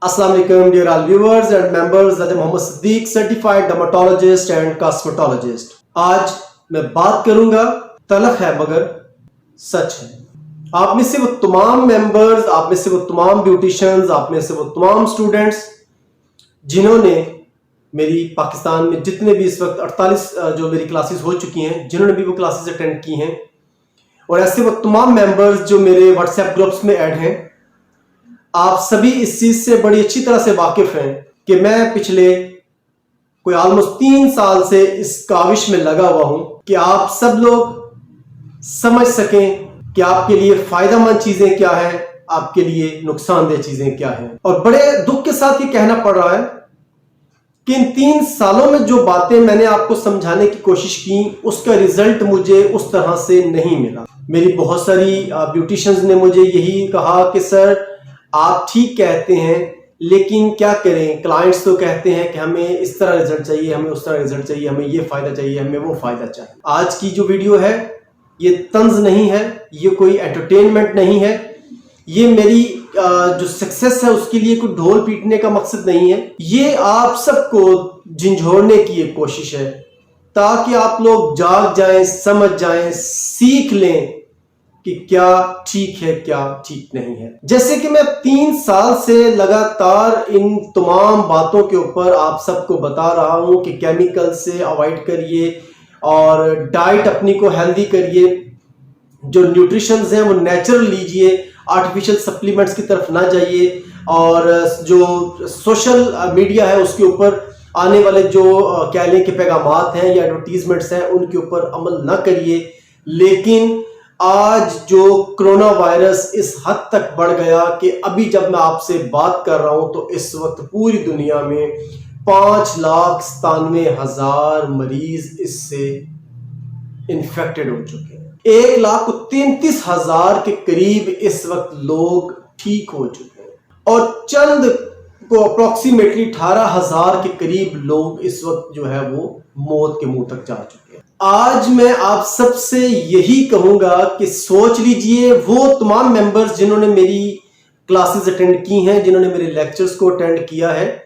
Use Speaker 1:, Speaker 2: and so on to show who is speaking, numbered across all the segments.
Speaker 1: السلام علیکم dear all viewers and members of Muhammad Siddiq certified dermatologist and cosmetologist. آج میں بات کروں گا، تلخ ہے مگر سچ ہے. آپ میں سے وہ تمام ممبرز، آپ میں سے وہ تمام بیوٹیشنز، آپ میں سے وہ تمام اسٹوڈنٹس جنہوں نے میری پاکستان میں جتنے بھی اس وقت 48 جو میری کلاسز ہو چکی ہیں، جنہوں نے بھی وہ کلاسز اٹینڈ کی ہیں، اور ایسے وہ تمام ممبرز جو میرے واٹس ایپ گروپس میں ایڈ ہیں، آپ سبھی اس چیز سے بڑی اچھی طرح سے واقف ہیں کہ میں پچھلے کوئی آلموسٹ 3 سال سے اس کاوش میں لگا ہوا ہوں کہ آپ سب لوگ سمجھ سکیں کہ آپ کے لیے فائدہ مند چیزیں کیا ہیں، آپ کے لیے نقصان دہ چیزیں کیا ہیں. اور بڑے دکھ کے ساتھ یہ کہنا پڑ رہا ہے کہ ان 3 سالوں میں جو باتیں میں نے آپ کو سمجھانے کی کوشش کی، اس کا ریزلٹ مجھے اس طرح سے نہیں ملا. میری بہت ساری بیوٹیشنز نے مجھے یہی کہا کہ سر آپ ٹھیک کہتے ہیں لیکن کیا کریں، کلائنٹس تو کہتے ہیں کہ ہمیں اس طرح رزلٹ چاہیے، ہمیں اس طرح رزلٹ چاہیے، ہمیں یہ فائدہ چاہیے، ہمیں وہ فائدہ چاہیے. آج کی جو ویڈیو ہے یہ طنز نہیں ہے، یہ کوئی انٹرٹینمنٹ نہیں ہے، یہ میری جو سکسیس ہے اس کے لیے کوئی ڈھول پیٹنے کا مقصد نہیں ہے. یہ آپ سب کو جھنجھوڑنے کی ایک کوشش ہے تاکہ آپ لوگ جاگ جائیں، سمجھ جائیں، سیکھ لیں کہ کیا ٹھیک ہے کیا ٹھیک نہیں ہے. جیسے کہ میں 3 سال سے لگاتار ان تمام باتوں کے اوپر آپ سب کو بتا رہا ہوں کہ کیمیکل سے اوائڈ کریے اور ڈائٹ اپنی کو ہیلدی کریے، جو نیوٹریشنز ہیں وہ نیچرل لیجئے، آرٹیفیشل سپلیمنٹس کی طرف نہ جائیے، اور جو سوشل میڈیا ہے اس کے اوپر آنے والے جو کیلئے کے پیغامات ہیں یا ایڈورٹیزمنٹس ہیں ان کے اوپر عمل نہ کریے. لیکن آج جو کرونا وائرس اس حد تک بڑھ گیا کہ ابھی جب میں آپ سے بات کر رہا ہوں تو اس وقت پوری دنیا میں 5,97,000 مریض اس سے انفیکٹڈ ہو چکے ہیں. 1,33,000 کے قریب اس وقت لوگ ٹھیک ہو چکے ہیں، اور چند کو اپروکسیمیٹلی 18,000 کے قریب لوگ اس وقت جو ہے وہ موت کے منہ تک جا چکے ہیں. آج میں آپ سب سے یہی کہوں گا کہ سوچ لیجئے، وہ تمام ممبرز جنہوں نے میری کلاسز اٹینڈ کی ہیں، جنہوں نے میرے لیکچرز کو اٹینڈ کیا ہے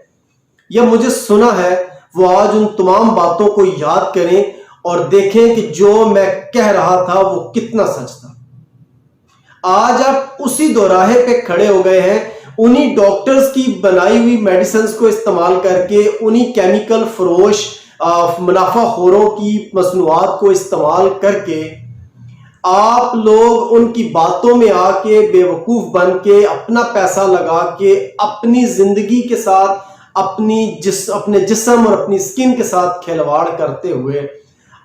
Speaker 1: یا مجھے سنا ہے، وہ آج ان تمام باتوں کو یاد کریں اور دیکھیں کہ جو میں کہہ رہا تھا وہ کتنا سچ تھا. آج آپ اسی دوراہے پہ کھڑے ہو گئے ہیں، انہی ڈاکٹرز کی بنائی ہوئی میڈیسنز کو استعمال کر کے، انہی کیمیکل فروش منافع خوروں کی مصنوعات کو استعمال کر کے آپ لوگ ان کی باتوں میں آ کے بے وقوف بن کے، اپنا پیسہ لگا کے، اپنی زندگی کے ساتھ، اپنے جسم اور اپنی سکن کے ساتھ کھلواڑ کرتے ہوئے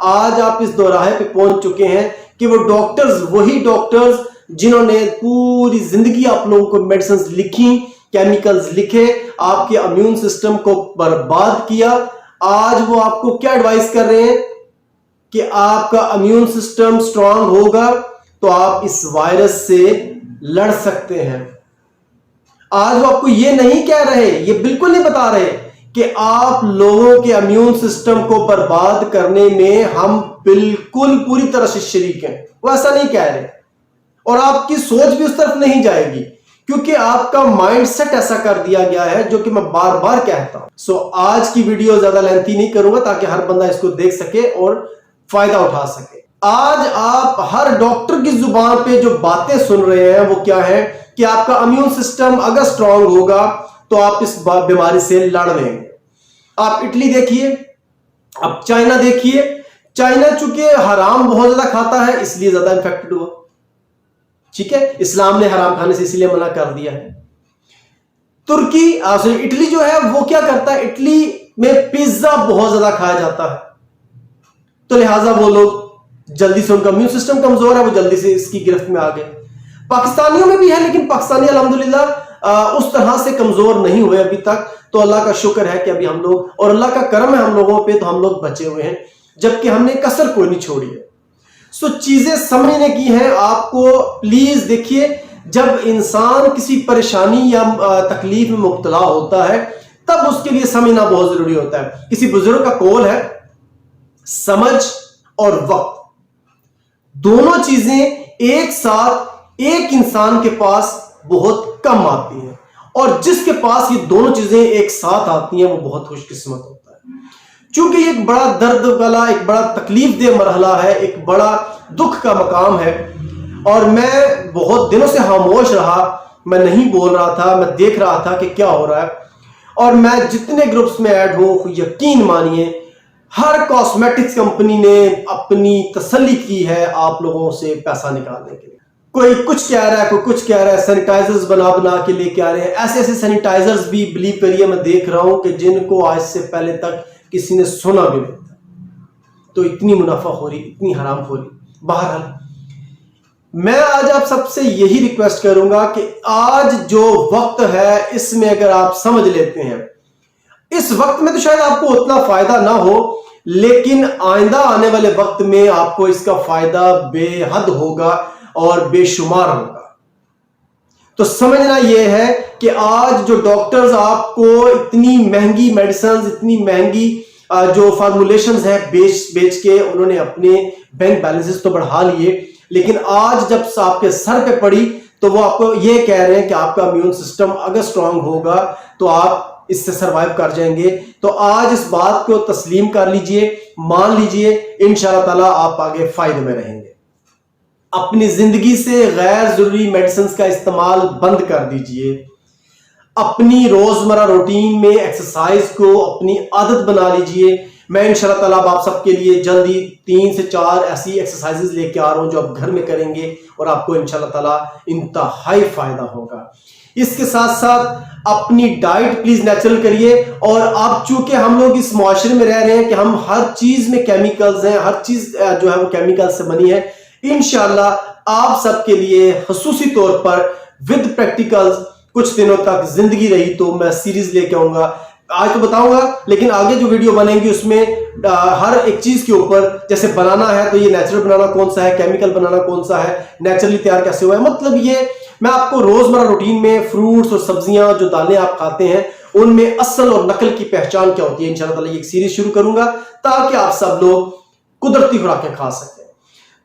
Speaker 1: آج آپ اس دوراہے پہ پہنچ چکے ہیں کہ وہ ڈاکٹرز، وہی ڈاکٹرز جنہوں نے پوری زندگی آپ لوگوں کو میڈیسنز لکھی، کیمیکلز لکھے، آپ کے امیون سسٹم کو برباد کیا، آج وہ آپ کو کیا ایڈوائز کر رہے ہیں کہ آپ کا امیون سسٹم سٹرونگ ہوگا تو آپ اس وائرس سے لڑ سکتے ہیں. آج وہ آپ کو یہ نہیں کہہ رہے، یہ بالکل نہیں بتا رہے کہ آپ لوگوں کے امیون سسٹم کو برباد کرنے میں ہم بالکل پوری طرح سے شریک ہیں. وہ ایسا نہیں کہہ رہے، اور آپ کی سوچ بھی اس طرف نہیں جائے گی کیونکہ آپ کا مائنڈ سیٹ ایسا کر دیا گیا ہے، جو کہ میں بار بار کہتا ہوں. آج کی ویڈیو زیادہ لینتھی نہیں کروں گا تاکہ ہر بندہ اس کو دیکھ سکے اور فائدہ اٹھا سکے. آج آپ ہر ڈاکٹر کی زبان پہ جو باتیں سن رہے ہیں وہ کیا ہے کہ آپ کا امیون سسٹم اگر سٹرونگ ہوگا تو آپ اس بیماری سے لڑ لیں گے. آپ اٹلی دیکھیے، اب چائنا دیکھیے، چائنا چونکہ حرام بہت زیادہ کھاتا ہے اس لیے زیادہ انفیکٹڈ ہوا. ٹھیک ہے، اسلام نے حرام کھانے سے اس لیے منع کر دیا ہے. ترکی اٹلی جو ہے وہ کیا کرتا ہے، اٹلی میں پیزا بہت زیادہ کھایا جاتا ہے، تو لہٰذا وہ لوگ جلدی سے، ان کا امیون سسٹم کمزور ہے، وہ جلدی سے اس کی گرفت میں آ گئے. پاکستانیوں میں بھی ہے لیکن پاکستانی الحمدللہ اس طرح سے کمزور نہیں ہوئے ابھی تک. تو اللہ کا شکر ہے کہ ابھی ہم لوگ، اور اللہ کا کرم ہے ہم لوگوں پہ، تو ہم لوگ بچے ہوئے ہیں، جبکہ ہم نے کسر کوئی نہیں چھوڑی ہے. چیزیں سمجھنے کی ہیں آپ کو. پلیز دیکھیے، جب انسان کسی پریشانی یا تکلیف میں مبتلا ہوتا ہے تب اس کے لیے سمجھنا بہت ضروری ہوتا ہے. کسی بزرگ کا قول ہے، سمجھ اور وقت دونوں چیزیں ایک ساتھ ایک انسان کے پاس بہت کم آتی ہیں، اور جس کے پاس یہ دونوں چیزیں ایک ساتھ آتی ہیں وہ بہت خوش قسمت ہوتا ہے. چونکہ یہ ایک بڑا درد والا، ایک بڑا تکلیف دہ مرحلہ ہے، ایک بڑا دکھ کا مقام ہے، اور میں بہت دنوں سے خاموش رہا، میں نہیں بول رہا تھا، میں دیکھ رہا تھا کہ کیا ہو رہا ہے. اور میں جتنے گروپس میں ایڈ ہوں، یقین مانیے ہر کاسمیٹکس کمپنی نے اپنی تسلی کی ہے آپ لوگوں سے پیسہ نکالنے کے لیے. کوئی کچھ کہہ رہا ہے، کوئی کچھ کہہ رہا ہے، سینیٹائزرز بنا کے لے کے آ رہے ہیں. ایسے سینیٹائزرز بھی بلیو کریے میں دیکھ رہا ہوں کہ جن کو آج سے پہلے تک کسی نے سنا بھی نہیں تھا. تو اتنی منافع خوری، اتنی حرام خوری. بہرحال میں آج آپ سب سے یہی ریکویسٹ کروں گا کہ آج جو وقت ہے اس میں اگر آپ سمجھ لیتے ہیں، اس وقت میں تو شاید آپ کو اتنا فائدہ نہ ہو، لیکن آئندہ آنے والے وقت میں آپ کو اس کا فائدہ بے حد ہوگا اور بے شمار ہوگا. تو سمجھنا یہ ہے کہ آج جو ڈاکٹرز آپ کو اتنی مہنگی میڈیسنز، اتنی مہنگی جو فارمولیشنز ہیں بیچ کے انہوں نے اپنے بینک بیلنسز تو بڑھا لیے، لیکن آج جب آپ کے سر پہ پڑی تو وہ آپ کو یہ کہہ رہے ہیں کہ آپ کا امیون سسٹم اگر اسٹرانگ ہوگا تو آپ اس سے سروائیو کر جائیں گے. تو آج اس بات کو تسلیم کر لیجئے، مان لیجئے، انشاءاللہ تعالی آپ آگے فائدے میں رہیں گے. اپنی زندگی سے غیر ضروری میڈیسنز کا استعمال بند کر دیجئے. اپنی روزمرہ روٹین میں ایکسرسائز کو اپنی عادت بنا لیجئے. میں انشاءاللہ تعالیٰ آپ سب کے لیے جلدی 3 سے 4 ایسی ایکسرسائزز لے کے آ رہا ہوں جو آپ گھر میں کریں گے اور آپ کو انشاءاللہ تعالیٰ انتہائی فائدہ ہوگا. اس کے ساتھ ساتھ اپنی ڈائٹ پلیز نیچرل کریے. اور آپ چونکہ ہم لوگ اس معاشرے میں رہ رہے ہیں کہ ہم ہر چیز میں کیمیکلز ہیں، ہر چیز جو ہے وہ کیمیکل سے بنی ہے. انشاءاللہ آپ سب کے لیے خصوصی طور پر ود پریکٹیکلز کچھ دنوں تک زندگی رہی تو میں سیریز لے کے آؤں گا. آج تو بتاؤں گا، لیکن آگے جو ویڈیو بنیں گی اس میں ہر ایک چیز کے اوپر، جیسے بنانا ہے تو یہ نیچرل بنانا کون سا ہے، کیمیکل بنانا کون سا ہے، نیچرلی تیار کیسے ہوا ہے. مطلب یہ میں آپ کو روزمرہ روٹین میں فروٹس اور سبزیاں جو دالیں آپ کھاتے ہیں ان میں اصل اور نقل کی پہچان کیا ہوتی ہے، انشاءاللہ تعالیٰ یہ ایک سیریز شروع کروں گا تاکہ آپ سب لوگ قدرتی خوراکیں کھا سکیں.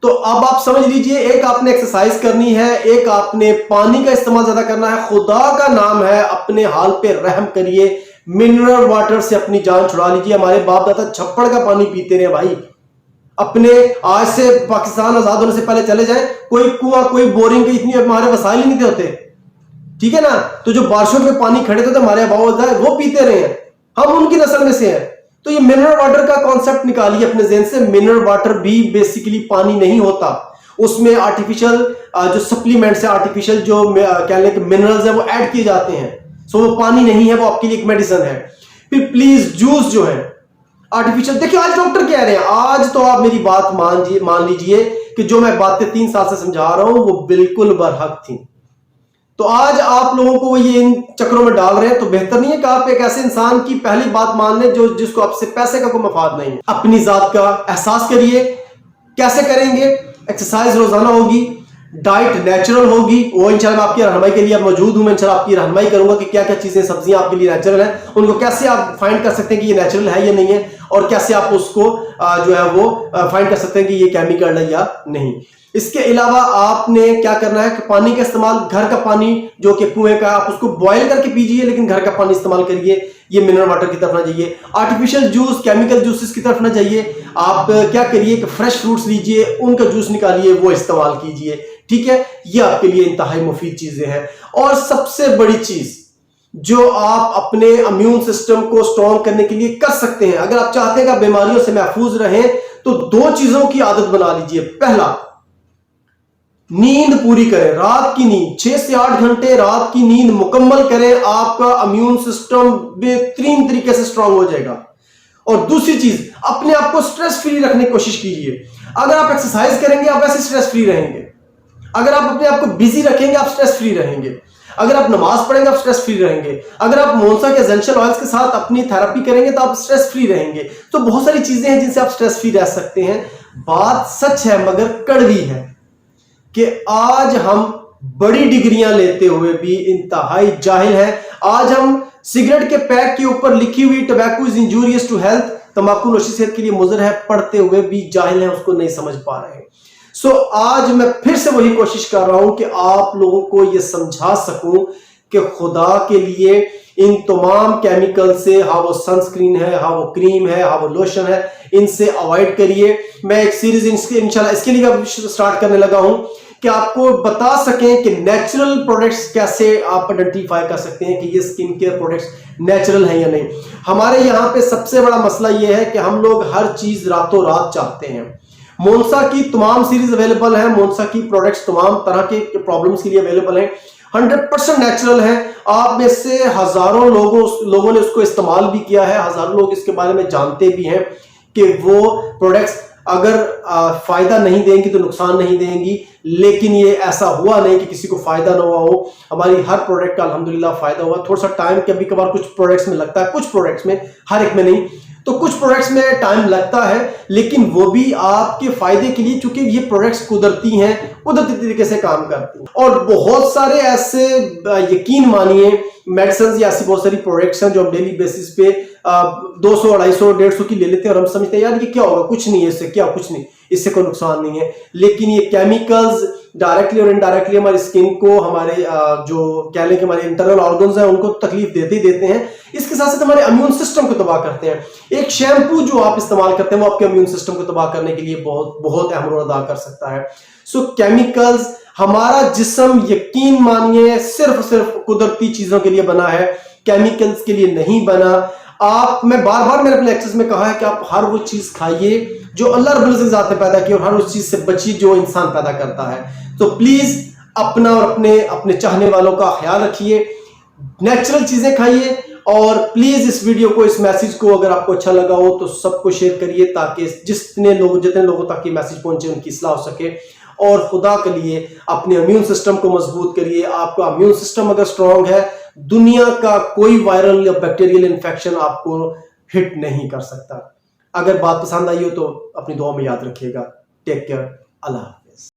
Speaker 1: تو اب آپ سمجھ لیجئے، ایک آپ نے ایکسرسائز کرنی ہے، ایک آپ نے پانی کا استعمال زیادہ کرنا ہے. خدا کا نام ہے، اپنے حال پہ رحم کریے. منرل واٹر سے اپنی جان چھڑا لیجئے. ہمارے باپ دادا چھپڑ کا پانی پیتے رہے بھائی. اپنے آج سے پاکستان آزاد ہونے سے پہلے چلے جائیں، کوئی کنواں، کوئی بورنگ، اتنی ہمارے وسائل ہی نہیں ہوتے، ٹھیک ہے نا. تو جو بارشوں میں پانی کھڑے تھے ہمارے باپ دادا وہ پیتے رہے ہیں، ہم ان کی نسل میں سے ہیں. تو یہ منرل واٹر کا کانسیپٹ نکالیے اپنے ذہن سے. منرل واٹر بھی بیسیکلی پانی نہیں ہوتا، اس میں آرٹیفیشل جو سپلیمنٹس ہیں، آرٹیفیشل جو کہہ لیں کہ منرلز ہیں وہ ایڈ کیے جاتے ہیں. سو وہ پانی نہیں ہے، وہ آپ کے لیے ایک میڈیسن ہے. پھر پلیز جوس جو ہے آرٹیفیشل، دیکھیے آج ڈاکٹر کہہ رہے ہیں، آج تو آپ میری بات مان لیجئے کہ جو میں باتیں 3 سال سے سمجھا رہا ہوں وہ بالکل برحق تھیں. تو آج آپ لوگوں کو وہ یہ ان چکروں میں ڈال رہے ہیں، تو بہتر نہیں ہے کہ آپ ایک ایسے انسان کی پہلی بات مان لیں جس کو آپ سے پیسے کا کوئی مفاد نہیں ہے. اپنی ذات کا احساس کریے. کیسے کریں گے؟ ایکسرسائز روزانہ ہوگی، ڈائٹ نیچرل ہوگی، وہ انشاءاللہ میں آپ کی رہنمائی کے لیے موجود ہوں. میں انشاءاللہ آپ کی رہنمائی کروں گا کہ کیا کیا چیزیں، سبزیاں آپ کے لیے نیچرل ہیں، ان کو کیسے آپ فائنڈ کر سکتے ہیں کہ یہ نیچرل ہے یا نہیں ہے، اور کیسے آپ اس کو جو ہے وہ فائنڈ کر سکتے ہیں کہ یہ کیمیکل ہے یا نہیں. اس کے علاوہ آپ نے کیا کرنا ہے کہ پانی کا استعمال، گھر کا پانی جو کہ کنویں کا، آپ اس کو بوائل کر کے پیجئے، لیکن گھر کا پانی استعمال کریے. یہ منرل واٹر کی طرف نہ جائیے، آرٹیفیشل جوس، کیمیکل جوسز کی طرف نہ جائیے. آپ کیا کریے کہ فریش فروٹس لیجئے، ان کا جوس نکالیے، وہ استعمال کیجئے. ٹھیک ہے، یہ آپ کے لیے انتہائی مفید چیزیں ہیں. اور سب سے بڑی چیز جو آپ اپنے امیون سسٹم کو اسٹرانگ کرنے کے لیے کر سکتے ہیں، اگر آپ چاہتے ہیں کہ آپ بیماریوں سے محفوظ رہیں، تو 2 چیزوں کی عادت بنا لیجئے. پہلا، نیند پوری کریں، رات کی نیند 6 سے 8 گھنٹے رات کی نیند مکمل کریں. آپ کا امیون سسٹم بہترین طریقے سے اسٹرانگ ہو جائے گا. اور دوسری چیز، اپنے آپ کو سٹریس فری رکھنے کی کوشش کیجیے. اگر آپ ایکسرسائز کریں گے آپ ایسے سٹریس فری رہیں گے. اگر آپ اپنے آپ کو بیزی رکھیں گے آپ سٹریس فری رہیں گے. اگر آپ نماز پڑھیں گے آپ سٹریس فری رہیں گے. اگر آپ مونسا کے ایسنشل آئلز کے ساتھ اپنی تھراپی کریں گے تو آپ سٹریس فری رہیں گے. تو بہت ساری چیزیں ہیں جن سے آپ سٹریس فری رہ سکتے ہیں. بات سچ ہے مگر کڑوی ہے کہ آج ہم بڑی ڈگریاں لیتے ہوئے بھی انتہائی جاہل ہیں. آج ہم سگریٹ کے پیک کے اوپر لکھی ہوئی tobacco is injurious to health, تمباکو نوشی صحت کے لیے مضر ہے، پڑھتے ہوئے بھی جاہل ہیں، اس کو نہیں سمجھ پا رہے ہیں. سو آج میں پھر سے وہی کوشش کر رہا ہوں کہ آپ لوگوں کو یہ سمجھا سکوں کہ خدا کے لیے ان تمام کیمیکل سے، ہاں وہ سن سکرین ہے، ہاں وہ کریم ہے، ہاں وہ لوشن ہے، ان سے اوائڈ کریے. میں ایک سیریز انشاءاللہ اس کے لیے سٹارٹ کرنے لگا ہوں کہ آپ کو بتا سکیں کہ نیچرل پروڈکٹس کیسے آپ آئیڈینٹیفائی کر سکتے ہیں کہ یہ سکن کیئر پروڈکٹس نیچرل ہیں یا نہیں. ہمارے یہاں پہ سب سے بڑا مسئلہ یہ ہے کہ ہم لوگ ہر چیز راتوں رات چاہتے ہیں. مونسا کی تمام سیریز اویلیبل ہیں، مونسا کی پروڈکٹس تمام طرح کے پرابلمس کے لیے اویلیبل ہیں، 100% نیچرل ہیں. آپ میں سے ہزاروں لوگوں نے اس کو استعمال بھی کیا ہے، ہزاروں لوگ اس کے بارے میں جانتے بھی ہیں کہ وہ پروڈکٹس اگر فائدہ نہیں دیں گی تو نقصان نہیں دیں گی. لیکن یہ ایسا ہوا نہیں کہ کسی کو فائدہ نہ ہوا ہو. ہماری ہر پروڈکٹ کا الحمدللہ فائدہ ہوا. تھوڑا سا ٹائم کبھی کبھار کچھ پروڈکٹس میں لگتا ہے، کچھ پروڈکٹس میں، ہر ایک میں نہیں، تو کچھ پروڈکٹس میں ٹائم لگتا ہے، لیکن وہ بھی آپ کے فائدے کے لیے، چونکہ یہ پروڈکٹس قدرتی ہیں، قدرتی طریقے سے کام کرتی ہیں. اور بہت سارے ایسے یقین مانیے میڈیسنز یا ایسی بہت ساری پروڈکٹس ہیں جو ہم ڈیلی بیسس پہ 200 250 150 کی لے لیتے ہیں اور ہم سمجھتے ہیں یار یہ کیا ہوگا، کچھ نہیں ہے اس سے، کیا کچھ نہیں، اس سے کوئی نقصان نہیں ہے. لیکن یہ کیمیکلز ڈائریکٹلی اور انڈائریکٹلی ہماری اسکن کو، ہمارے جو کہہ لیں کہ ہمارے انٹرنل آرگنز ہیں ان کو تکلیف دیتے ہیں. اس کے ساتھ ساتھ ہمارے امیون سسٹم کو تباہ کرتے ہیں. ایک شیمپو جو آپ استعمال کرتے ہیں وہ آپ کے امیون سسٹم کو تباہ کرنے کے لیے بہت اہم رول ادا کر سکتا ہے. سو کیمیکلز، ہمارا جسم یقین مانیے صرف قدرتی چیزوں کے لیے بنا ہے، کیمیکلز کے لیے نہیں بنا. میں بار میں نے اپنے لیکچرز میں کہا ہے کہ آپ ہر وہ چیز کھائیے جو اللہ رب العزت ذات نے پیدا کی، اور ہر اس چیز سے بچی جو انسان پیدا کرتا ہے. تو پلیز اپنا اور اپنے چاہنے والوں کا خیال رکھیے، نیچرل چیزیں کھائیے. اور پلیز اس ویڈیو کو، اس میسیج کو اگر آپ کو اچھا لگا ہو تو سب کو شیئر کریے تاکہ جتنے لوگوں تک یہ میسیج پہنچے ان کی اصلاح ہو سکے. اور خدا کے لیے اپنے امیون سسٹم کو مضبوط کریے. آپ کا امیون سسٹم اگر اسٹرانگ ہے، دنیا کا کوئی وائرل یا بیکٹیریل انفیکشن آپ کو ہٹ نہیں کر سکتا. اگر بات پسند آئی ہو تو اپنی دعا میں یاد رکھیے گا. Take care. اللہ.